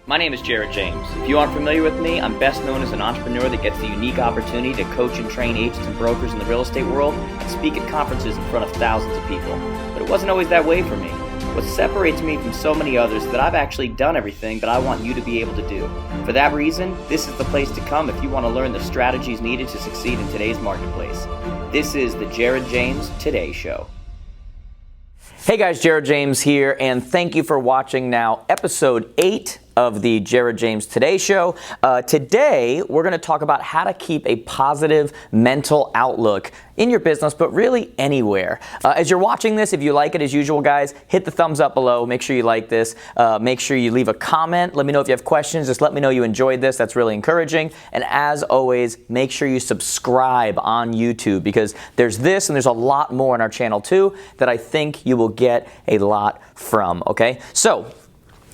My name is Jared James. If you aren't familiar with me, I'm best known as an entrepreneur that gets the unique opportunity to coach and train agents and brokers in the real estate world and speak at conferences in front of thousands of people. But it wasn't always that way for me. What separates me from so many others is that I've actually done everything that I want you to be able to do. For that reason, this is the place to come if you want to learn the strategies needed to succeed in today's marketplace. This is the Jared James Today Show. Hey guys, Jared James here, and thank you for watching now episode 8 of the Jared James Today Show. Today, we're going to talk about how to keep a positive mental outlook in your business, but really anywhere. As you're watching this, if you like it as usual, guys, hit the thumbs up below. Make sure you like this. Make sure you leave a comment. Let me know if you have questions. Just let me know you enjoyed this. That's really encouraging. And as always, make sure you subscribe on YouTube because there's this and there's a lot more on our channel too that I think you will get a lot from, okay? So,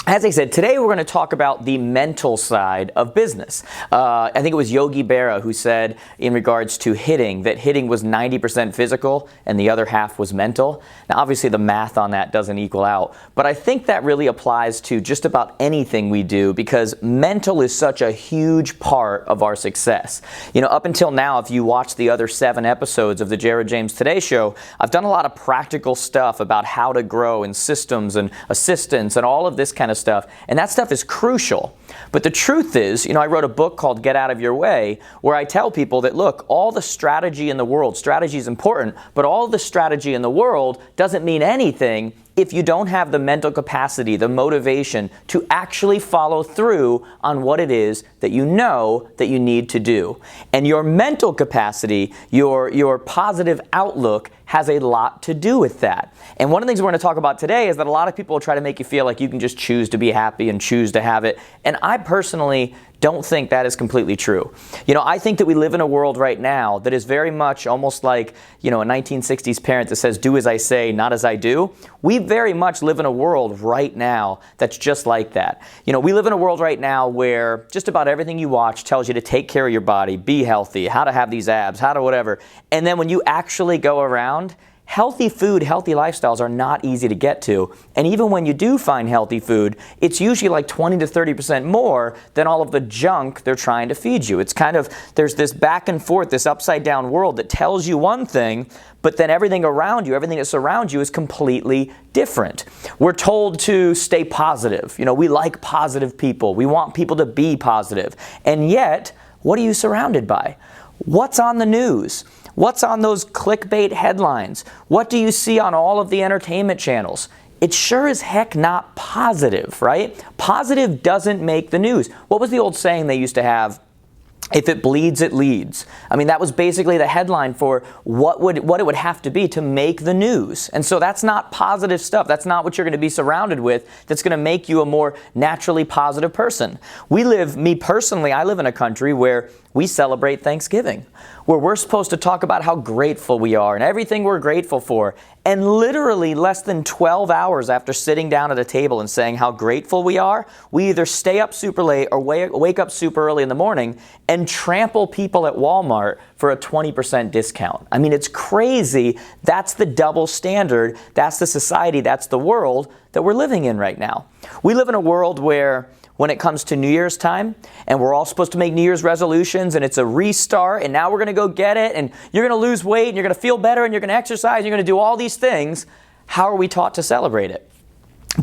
as I said, today we're going to talk about the mental side of business. I think it was Yogi Berra who said in regards to hitting, that hitting was 90% physical and the other half was mental. Now obviously the math on that doesn't equal out, but I think that really applies to just about anything we do because mental is such a huge part of our success. You know, up until now, if you watch the other 7 episodes of the Jared James Today Show, I've done a lot of practical stuff about how to grow in systems and assistance and all of this kind of stuff, and that stuff is crucial. But the truth is, you know, I wrote a book called Get Out of Your Way where I tell people that, look, all the strategy in the world, strategy is important, but all the strategy in the world doesn't mean anything if you don't have the mental capacity, the motivation to actually follow through on what it is that you know that you need to do. And your mental capacity, your positive outlook has a lot to do with that. And one of the things we're going to talk about today is that a lot of people try to make you feel like you can just choose to be happy and choose to have it. And I personally don't think that is completely true. You know, I think that we live in a world right now that is very much almost like, you know, a 1960s parent that says, do as I say, not as I do. We very much live in a world right now that's just like that. You know, we live in a world right now where just about everything you watch tells you to take care of your body, be healthy, how to have these abs, how to whatever. And then when you actually go around, healthy food, healthy lifestyles are not easy to get to. And even when you do find healthy food, it's usually like 20 to 30% more than all of the junk they're trying to feed you. It's kind of, there's this back and forth, this upside down world that tells you one thing, but then everything around you, everything that surrounds you is completely different. We're told to stay positive. You know, we like positive people. We want people to be positive. And yet, what are you surrounded by? What's on the news? What's on those clickbait headlines? What do you see on all of the entertainment channels? It's sure as heck not positive, right? Positive doesn't make the news. What was the old saying they used to have? If it bleeds, it leads. I mean, that was basically the headline for what it would have to be to make the news. And so that's not positive stuff. That's not what you're going to be surrounded with that's going to make you a more naturally positive person. Me personally, I live in a country where we celebrate Thanksgiving, where we're supposed to talk about how grateful we are and everything we're grateful for. And literally less than 12 hours after sitting down at a table and saying how grateful we are, we either stay up super late or wake up super early in the morning and trample people at Walmart for a 20% discount. I mean, it's crazy. That's the double standard. That's the society. That's the world that we're living in right now. We live in a world where when it comes to New Year's time, and we're all supposed to make New Year's resolutions, and it's a restart, and now we're going to go get it, and you're going to lose weight, and you're going to feel better, and you're going to exercise, and you're going to do all these things. How are we taught to celebrate it?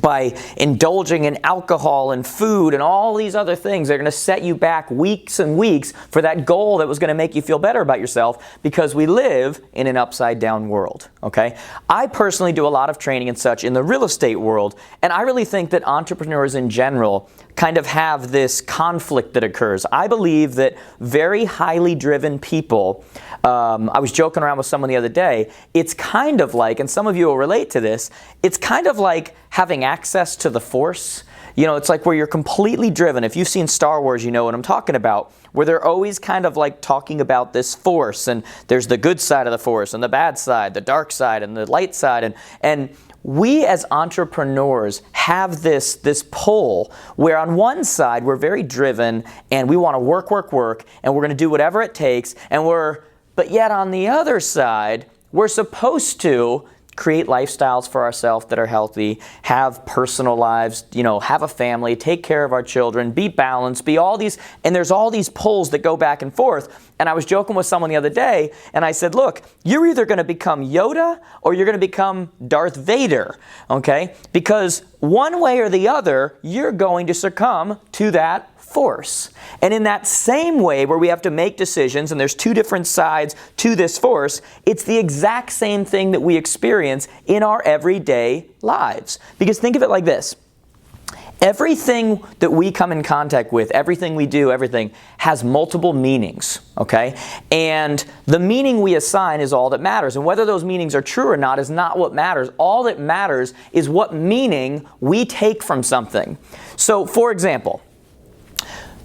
By indulging in alcohol and food and all these other things. They're going to set you back weeks and weeks for that goal that was going to make you feel better about yourself because we live in an upside down world, okay? I personally do a lot of training and such in the real estate world, and I really think that entrepreneurs in general kind of have this conflict that occurs. I believe that very highly driven people, I was joking around with someone the other day, it's kind of like, and some of you will relate to this, it's kind of like having access to the Force. You know, it's like where you're completely driven. If you've seen Star Wars, you know what I'm talking about, where they're always kind of like talking about this Force, and there's the good side of the Force and the bad side, the dark side and the light side, and we as entrepreneurs have this pull where on one side we're very driven and we want to work, and we're going to do whatever it takes, but yet on the other side, we're supposed to create lifestyles for ourselves that are healthy, have personal lives, have a family, take care of our children, be balanced, be all these, and there's all these poles that go back and forth. And I was joking with someone the other day, and I said, look, you're either going to become Yoda or you're going to become Darth Vader, okay? Because one way or the other, you're going to succumb to that force. And in that same way where we have to make decisions, and there's two different sides to this force, it's the exact same thing that we experience in our everyday lives. Because think of it like this. Everything that we come in contact with, everything we do, everything has multiple meanings, okay? And the meaning we assign is all that matters. And whether those meanings are true or not is not what matters. All that matters is what meaning we take from something. So, for example,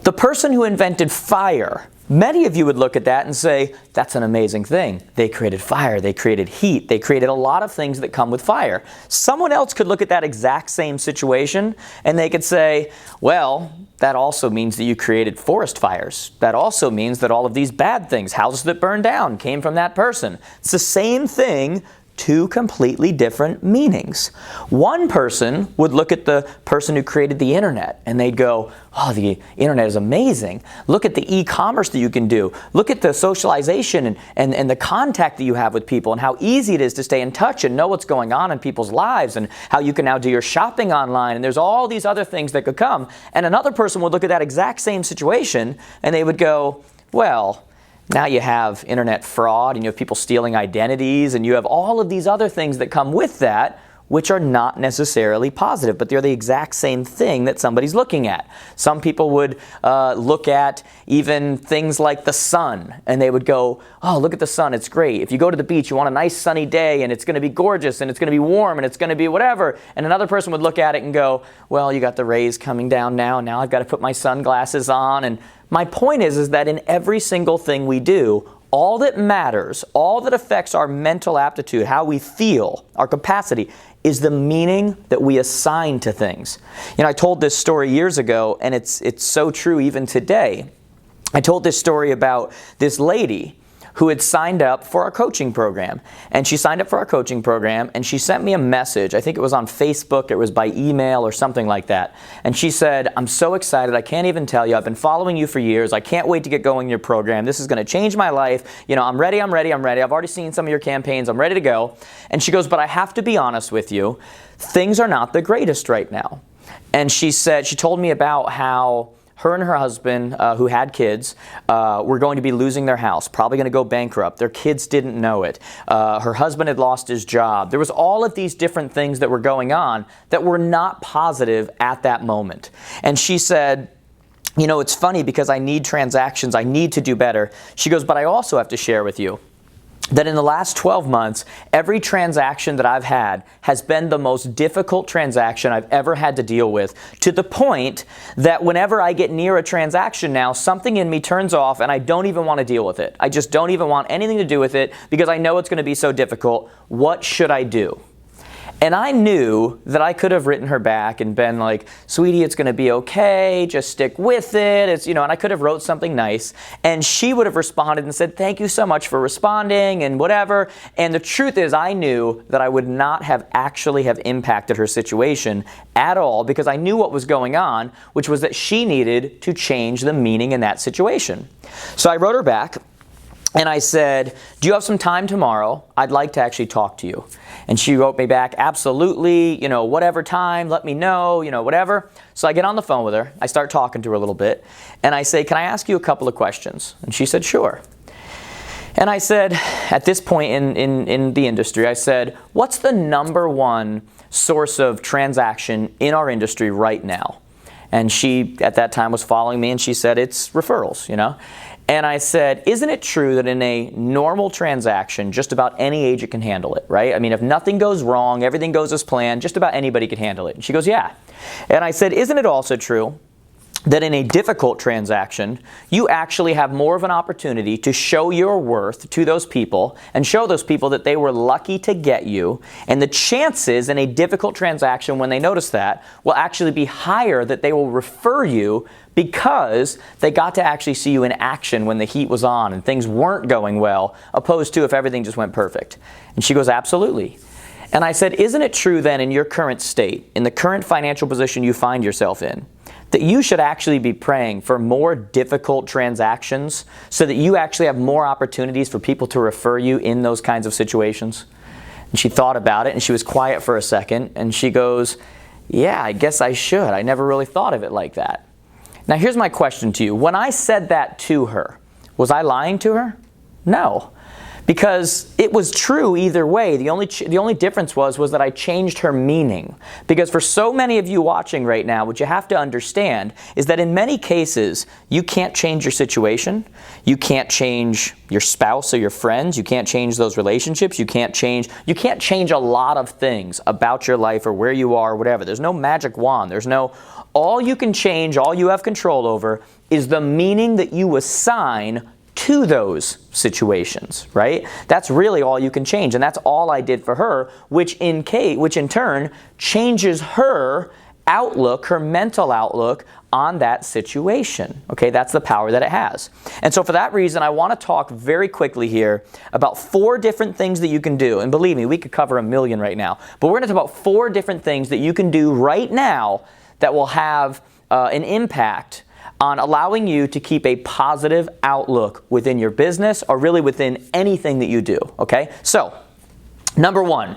the person who invented fire, many of you would look at that and say, that's an amazing thing. They created fire, they created heat, they created a lot of things that come with fire. Someone else could look at that exact same situation and they could say, well, that also means that you created forest fires. That also means that all of these bad things, houses that burned down, came from that person. It's the same thing, two completely different meanings. One person would look at the person who created the internet and they'd go, oh, the internet is amazing. Look at the e-commerce that you can do. Look at the socialization and the contact that you have with people and how easy it is to stay in touch and know what's going on in people's lives and how you can now do your shopping online. And there's all these other things that could come. And another person would look at that exact same situation and they would go, well, now you have internet fraud and you have people stealing identities and you have all of these other things that come with that, which are not necessarily positive, but they're the exact same thing that somebody's looking at. Some people would look at even things like the sun and they would go, oh, look at the sun, it's great. If you go to the beach, you want a nice sunny day and it's going to be gorgeous and it's going to be warm and it's going to be whatever. And another person would look at it and go, well, you got the rays coming down now and now I've got to put my sunglasses on. And my point is that in every single thing we do, all that matters, all that affects our mental aptitude, how we feel, our capacity, is the meaning that we assign to things. I told this story years ago, and it's so true even today. I told this story about this lady who had signed up for our coaching program. And she signed up for our coaching program, and she sent me a message. I think it was on Facebook, it was by email or something like that. And she said, I'm so excited, I can't even tell you. I've been following you for years. I can't wait to get going in your program. This is going to change my life. I'm ready. I've already seen some of your campaigns. I'm ready to go. And she goes, but I have to be honest with you. Things are not the greatest right now. And she told me about how her and her husband, who had kids, were going to be losing their house, probably going to go bankrupt. Their kids didn't know it. Her husband had lost his job. There was all of these different things that were going on that were not positive at that moment. And she said, it's funny because I need transactions. I need to do better. She goes, but I also have to share with you that in the last 12 months, every transaction that I've had has been the most difficult transaction I've ever had to deal with, to the point that whenever I get near a transaction now, something in me turns off and I don't even want to deal with it. I just don't even want anything to do with it because I know it's going to be so difficult. What should I do? And I knew that I could have written her back and been like, sweetie, it's going to be okay, just stick with it. And I could have wrote something nice. And she would have responded and said, thank you so much for responding and whatever. And the truth is, I knew that I would not have actually have impacted her situation at all because I knew what was going on, which was that she needed to change the meaning in that situation. So I wrote her back. And I said, do you have some time tomorrow? I'd like to actually talk to you. And she wrote me back, absolutely, whatever time, let me know, whatever. So I get on the phone with her. I start talking to her a little bit. And I say, can I ask you a couple of questions? And she said, sure. And I said, at this point in the industry, I said, what's the number one source of transaction in our industry right now? And she, at that time, was following me, and she said, it's referrals, And I said, isn't it true that in a normal transaction, just about any agent can handle it, right? I mean, if nothing goes wrong, everything goes as planned, just about anybody can handle it. And she goes, yeah. And I said, isn't it also true that in a difficult transaction, you actually have more of an opportunity to show your worth to those people and show those people that they were lucky to get you. And the chances in a difficult transaction, when they notice that, will actually be higher that they will refer you because they got to actually see you in action when the heat was on and things weren't going well, opposed to if everything just went perfect. And she goes, absolutely. And I said, isn't it true then in your current state, in the current financial position you find yourself in, that you should actually be praying for more difficult transactions so that you actually have more opportunities for people to refer you in those kinds of situations? And she thought about it and she was quiet for a second and she goes, yeah, I guess I should. I never really thought of it like that. Now here's my question to you. When I said that to her, was I lying to her? No. Because it was true either way. The only difference was that I changed her meaning. Because for so many of you watching right now, what you have to understand is that in many cases, you can't change your situation. You can't change your spouse or your friends. You can't change those relationships. You can't change a lot of things about your life or where you are or whatever. There's no magic wand. All you can change, all you have control over is the meaning that you assign to those situations, right? That's really all you can change, and that's all I did for her, which in turn changes her outlook, her mental outlook on that situation. Okay, that's the power that it has. And so for that reason, I want to talk very quickly here about 4 different things that you can do. And believe me, we could cover a million right now, but we're going to talk about 4 different things that you can do right now that will have an impact on allowing you to keep a positive outlook within your business or really within anything that you do, okay? So, number 1,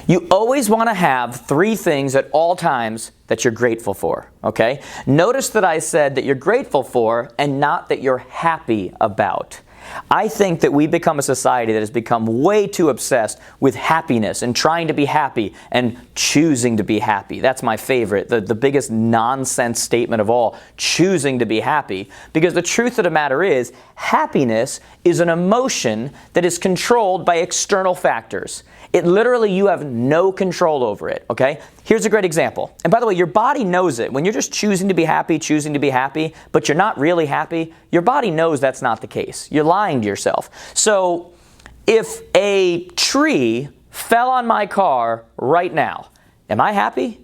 you always want to have 3 things at all times that you're grateful for, okay? Notice that I said that you're grateful for and not that you're happy about. I think that we become a society that has become way too obsessed with happiness and trying to be happy and choosing to be happy. That's my favorite, the biggest nonsense statement of all, choosing to be happy. Because the truth of the matter is, happiness is an emotion that is controlled by external factors. It literally, you have no control over it, okay? Here's a great example. And by the way, your body knows it. When you're just choosing to be happy, but you're not really happy, your body knows that's not the case. You're lying to yourself. So if a tree fell on my car right now, am I happy?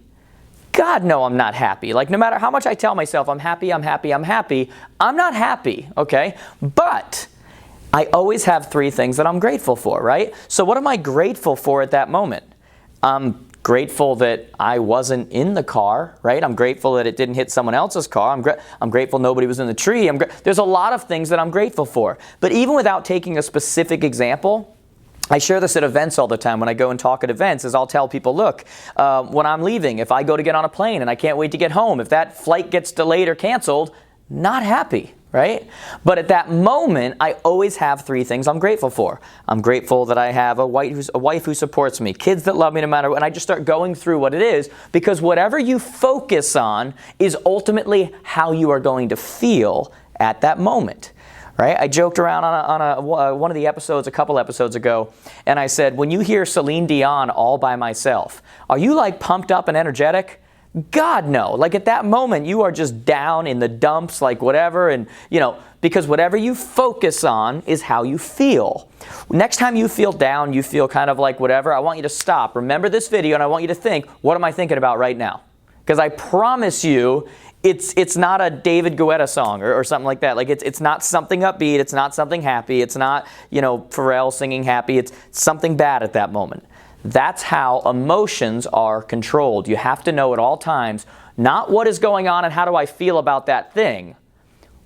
God, no, I'm not happy. Like, no matter how much I tell myself I'm happy, I'm not happy, okay? But I always have 3 things that I'm grateful for, right? So what am I grateful for at that moment? I'm grateful that I wasn't in the car, right? I'm grateful that it didn't hit someone else's car. I'm grateful nobody was in the tree. There's a lot of things that I'm grateful for. But even without taking a specific example, I share this at events all the time. When I go and talk at events, is I'll tell people, look, when I'm leaving, if I go to get on a plane and I can't wait to get home, if that flight gets delayed or canceled, not happy, right? But at that moment, I always have 3 things I'm grateful for. I'm grateful that I have a wife who supports me, kids that love me no matter what, and I just start going through what it is, because whatever you focus on is ultimately how you are going to feel at that moment. Right? I joked around on one of the episodes a couple episodes ago, and I said, when you hear Celine Dion All By Myself, are you like pumped up and energetic? God, no. Like at that moment, you are just down in the dumps, like whatever, and because whatever you focus on is how you feel. Next time you feel down, you feel kind of like whatever, I want you to stop. Remember this video, and I want you to think, what am I thinking about right now? Because I promise you, it's not a David Guetta song or something like that. Like it's not something upbeat, it's not something happy, it's not, Pharrell singing happy, it's something bad at that moment. That's how emotions are controlled. You have to know at all times, not what is going on and how do I feel about that thing.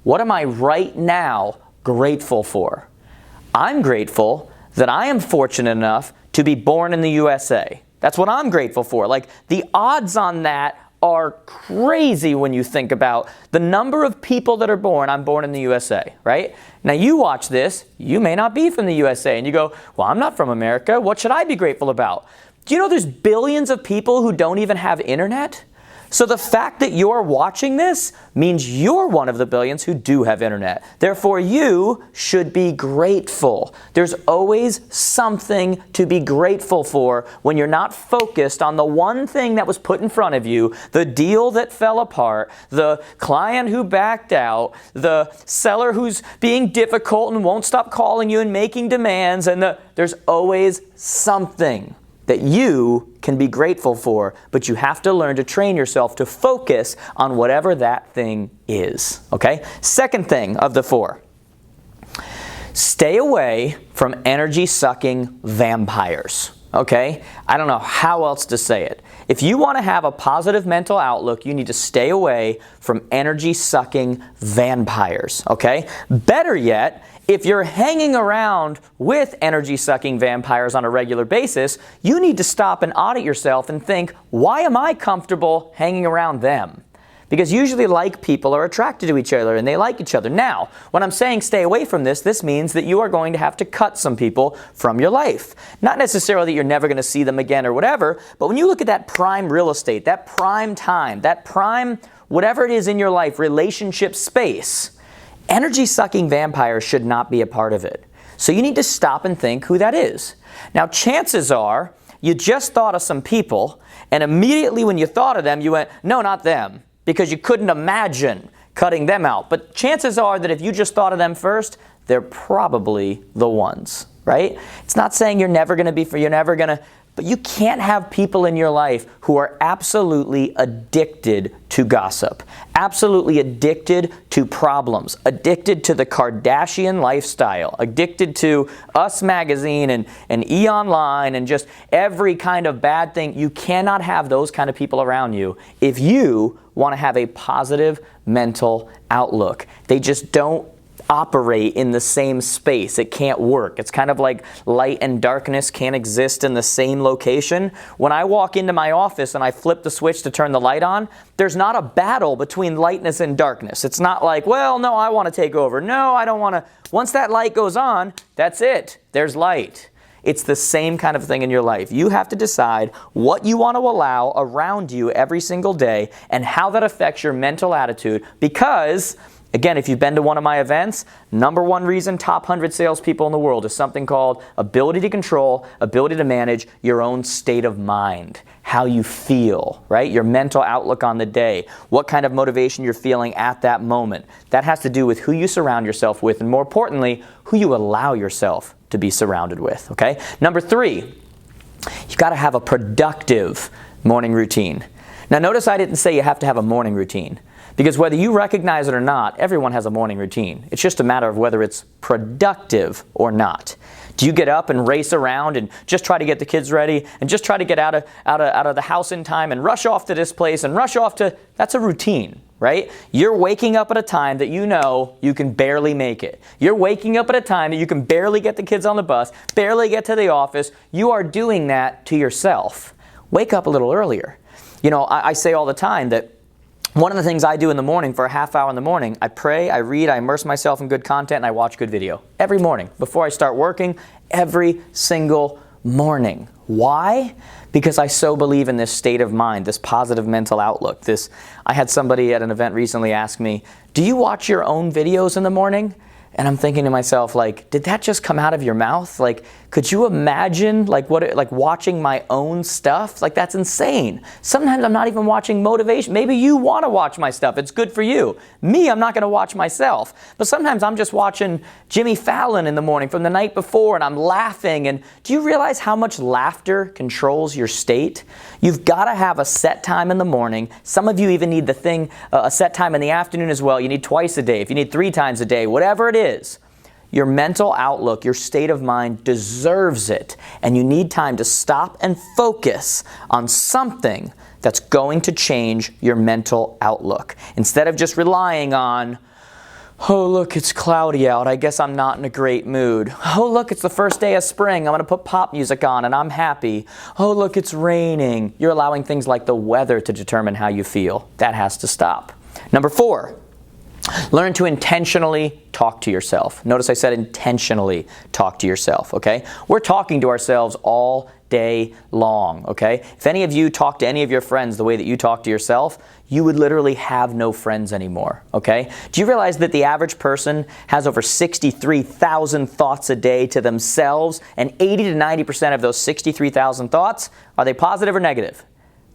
What am I right now grateful for? I'm grateful that I am fortunate enough to be born in the USA. That's what I'm grateful for. Like the odds on that are crazy when you think about the number of people that are born. I'm born in the USA, right? Now you watch this, you may not be from the USA, and you go, well, I'm not from America. What should I be grateful about? Do you know there's billions of people who don't even have internet? So the fact that you're watching this means you're one of the billions who do have internet. Therefore, you should be grateful. There's always something to be grateful for when you're not focused on the one thing that was put in front of you, the deal that fell apart, the client who backed out, the seller who's being difficult and won't stop calling you and making demands, and there's always something that you can be grateful for, but you have to learn to train yourself to focus on whatever that thing is, okay? Second thing of the 4, stay away from energy-sucking vampires, okay? I don't know how else to say it. If you want to have a positive mental outlook, you need to stay away from energy-sucking vampires, okay? Better yet, if you're hanging around with energy-sucking vampires on a regular basis, you need to stop and audit yourself and think, why am I comfortable hanging around them? Because usually like people are attracted to each other and they like each other. Now, when I'm saying stay away from this means that you are going to have to cut some people from your life. Not necessarily that you're never going to see them again or whatever, but when you look at that prime real estate, that prime time, that prime whatever it is in your life, relationship space, energy-sucking vampires should not be a part of it. So you need to stop and think who that is. Now, chances are you just thought of some people and immediately when you thought of them, you went, no, not them. Because you couldn't imagine cutting them out. But chances are that if you just thought of them first, they're probably the ones, right? It's not saying you're never going to, but you can't have people in your life who are absolutely addicted to gossip, absolutely addicted to problems, addicted to the Kardashian lifestyle, addicted to Us Magazine and E! Online and just every kind of bad thing. You cannot have those kind of people around you if you want to have a positive mental outlook. They just don't operate in the same space. It can't work. It's kind of like light and darkness can't exist in the same location. When I walk into my office and I flip the switch to turn the light on, there's not a battle between lightness and darkness. It's not like, well, no, I want to take over. No, I don't want to. Once that light goes on, that's it. There's light. It's the same kind of thing in your life. You have to decide what you want to allow around you every single day and how that affects your mental attitude because, again, if you've been to one of my events, number one reason top 100 salespeople in the world is something called ability to control, ability to manage your own state of mind, how you feel, right? Your mental outlook on the day, what kind of motivation you're feeling at that moment. That has to do with who you surround yourself with and, more importantly, who you allow yourself to be surrounded with, okay? Number 3, you've got to have a productive morning routine. Now, notice I didn't say you have to have a morning routine. Because whether you recognize it or not, everyone has a morning routine. It's just a matter of whether it's productive or not. Do you get up and race around and just try to get the kids ready and just try to get out of the house in time and rush off to this place and rush off to... That's a routine, right? You're waking up at a time that you know you can barely make it. You're waking up at a time that you can barely get the kids on the bus, barely get to the office. You are doing that to yourself. Wake up a little earlier. You know, I say all the time that one of the things I do in the morning for a half hour in the morning, I pray, I read, I immerse myself in good content, and I watch good video. Every morning, before I start working, every single morning. Why? Because I so believe in this state of mind, this positive mental outlook. I had somebody at an event recently ask me, do you watch your own videos in the morning? And I'm thinking to myself, like, did that just come out of your mouth? Like, could you imagine like watching my own stuff? Like, that's insane. Sometimes I'm not even watching motivation. Maybe you want to watch my stuff. It's good for you. Me, I'm not going to watch myself. But sometimes I'm just watching Jimmy Fallon in the morning from the night before and I'm laughing. And do you realize how much laughter controls your state? You've got to have a set time in the morning. Some of you even need a set time in the afternoon as well. You need twice a day. If you need 3 times a day, whatever it is. Your mental outlook, your state of mind deserves it. And you need time to stop and focus on something that's going to change your mental outlook. Instead of just relying on, oh, look, it's cloudy out. I guess I'm not in a great mood. Oh, look, it's the first day of spring. I'm going to put pop music on and I'm happy. Oh, look, it's raining. You're allowing things like the weather to determine how you feel. That has to stop. Number 4. Learn to intentionally talk to yourself. Notice I said intentionally talk to yourself, okay? We're talking to ourselves all day long, okay? If any of you talk to any of your friends the way that you talk to yourself, you would literally have no friends anymore, okay? Do you realize that the average person has over 63,000 thoughts a day to themselves, and 80 to 90% of those 63,000 thoughts, are they positive or negative?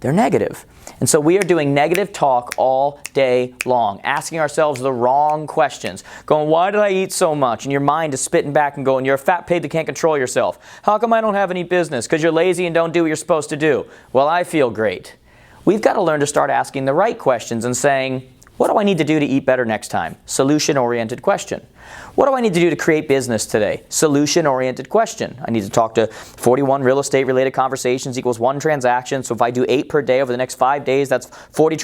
They're negative. And so we are doing negative talk all day long, asking ourselves the wrong questions, going, why did I eat so much? And your mind is spitting back and going, you're a fat pig that can't control yourself. How come I don't have any business? Because you're lazy and don't do what you're supposed to do. Well, I feel great. We've got to learn to start asking the right questions and saying, What do I need to do to eat better next time? Solution-oriented question. What do I need to do to create business today? Solution-oriented question. I need to talk to 41 real estate-related conversations equals 1 transaction. So if I do 8 per day over the next 5 days, that's 40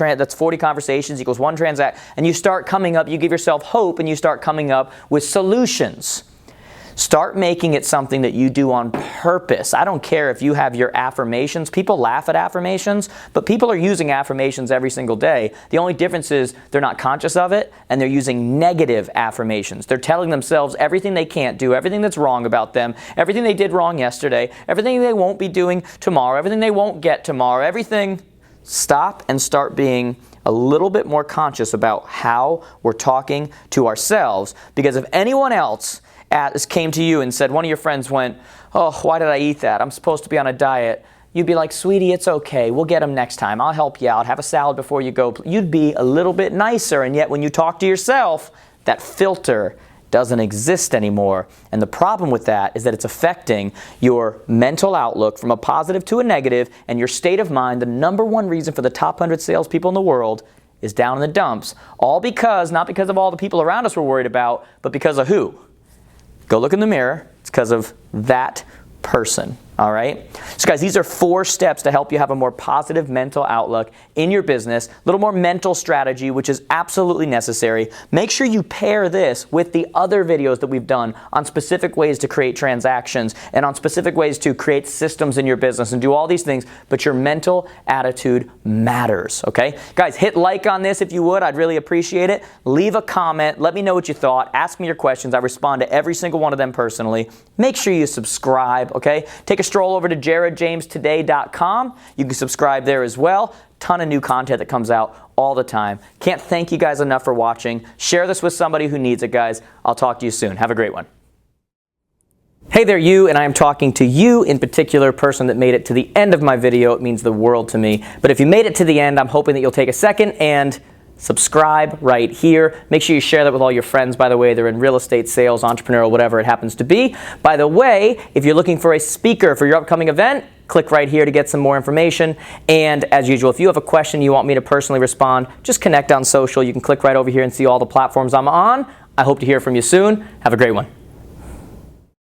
conversations equals 1 transaction. And you start coming up, you give yourself hope, and you start coming up with solutions. Start making it something that you do on purpose. I don't care if you have your affirmations. People laugh at affirmations, but people are using affirmations every single day. The only difference is they're not conscious of it, and they're using negative affirmations. They're telling themselves everything they can't do, everything that's wrong about them, everything they did wrong yesterday, everything they won't be doing tomorrow, everything they won't get tomorrow, everything. Stop and start being a little bit more conscious about how we're talking to ourselves, because if anyone else came to you and said, one of your friends went, oh, why did I eat that? I'm supposed to be on a diet. You'd be like, sweetie, it's okay. We'll get them next time. I'll help you out. Have a salad before you go. You'd be a little bit nicer. And yet when you talk to yourself, that filter doesn't exist anymore. And the problem with that is that it's affecting your mental outlook from a positive to a negative, and your state of mind. The number one reason for the top 100 salespeople in the world is down in the dumps. All because, not because of all the people around us we're worried about, but because of who? Go look in the mirror. It's because of that person. All right? So guys, these are 4 steps to help you have a more positive mental outlook in your business, a little more mental strategy, which is absolutely necessary. Make sure you pair this with the other videos that we've done on specific ways to create transactions and on specific ways to create systems in your business and do all these things, but your mental attitude matters, okay? Guys, hit like on this if you would. I'd really appreciate it. Leave a comment. Let me know what you thought. Ask me your questions. I respond to every single one of them personally. Make sure you subscribe, okay? Take a stroll over to jaredjamestoday.com. You can subscribe there as well. Ton of new content that comes out all the time. Can't thank you guys enough for watching. Share this with somebody who needs it, guys. I'll talk to you soon. Have a great one. Hey there, you, and I am talking to you in particular, person that made it to the end of my video. It means the world to me. But if you made it to the end, I'm hoping that you'll take a second and subscribe right here. Make sure you share that with all your friends, by the way. They're in real estate, sales, entrepreneurial, whatever it happens to be. By the way, if you're looking for a speaker for your upcoming event, click right here to get some more information. And as usual, if you have a question you want me to personally respond, just connect on social. You can click right over here and see all the platforms I'm on. I hope to hear from you soon. Have a great one.